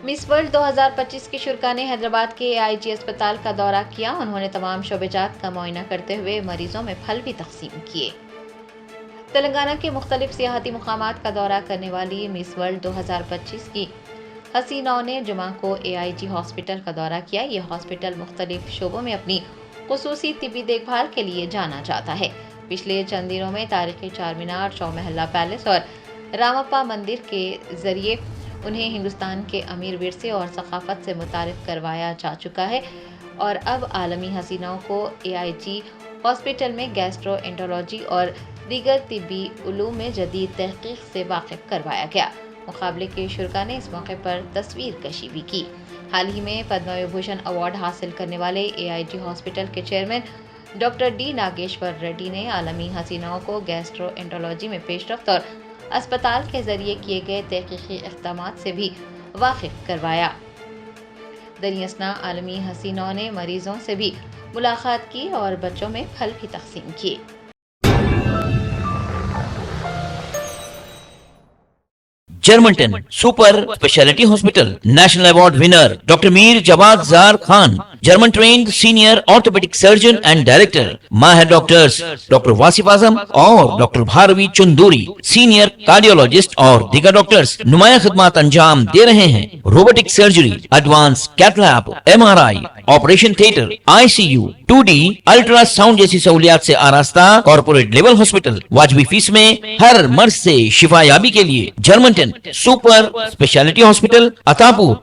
Miss world 2025 के शुरा ने हैदराबाद के AIG अस्पताल का दौरा किया। उन्होंने तमाम शोबेजात का मुआयना करते हुए मरीजों में फल भी तकसीम किए। तेलंगाना के मुख्तलिफ सियाहती मुकामात का दौरा करने वाली मिस वर्ल्ड 2025 की हसीनाओं ने जुमा को AIG हॉस्पिटल का दौरा किया। ये हॉस्पिटल मुख्तलिफ शोबों में अपनी खुसूसी तिब्बी देखभाल के लिए जाना जाता है। पिछले चंद दिनों में तारीखी चार मीनार, चौमहल्ला पैलेस और रामप्पा मंदिर के जरिए उन्हें हिंदुस्तान के अमीर विरसे और सकाफत से मुतारिफ करवाया जा चुका है और अब आलमी हसीनाओं को AIG हॉस्पिटल में गैस्ट्रोएंटरोलॉजी और दीगर तिब्बी उलूम में जदीद तहकीक से वाकिफ करवाया गया। मुकाबले के शुरा ने इस मौके पर तस्वीर कशी भी की। हाल ही में पद्म विभूषण अवार्ड हासिल करने वाले AIG हॉस्पिटल के chairman doctor D Nageshwar Reddy ने आलमी हसीनाओं को गैस्ट्रोएंटरोलॉजी में पेशरफ्त और अस्पताल के जरिए किए गए तहकीकी इक़दामात से भी वाकिफ करवाया। दरियासना आलमी हसीनाओं ने मरीजों से भी मुलाकात की और बच्चों में फल भी तकसीम किए। Germanten super speciality hospital national award winner doctor Mir Jawad Zar Khan, German trained senior orthopaedic surgeon and director, माहिर डॉक्टर्स डॉक्टर वासिफ आजम और doctor Bharavi Chunduri, senior cardiologist और दीगर डॉक्टर्स नुमाया खिदमत अंजाम दे रहे हैं। Robotic surgery, advance cath lab, MRI, operation theatre, ICU, 2D ultrasound जैसी सहूलियात से आरास्ता कॉर्पोरेट लेवल हॉस्पिटल। वाजबी फीस में हर मर्ज से शिफायाबी के लिए Germanton super speciality hospital, Attapur.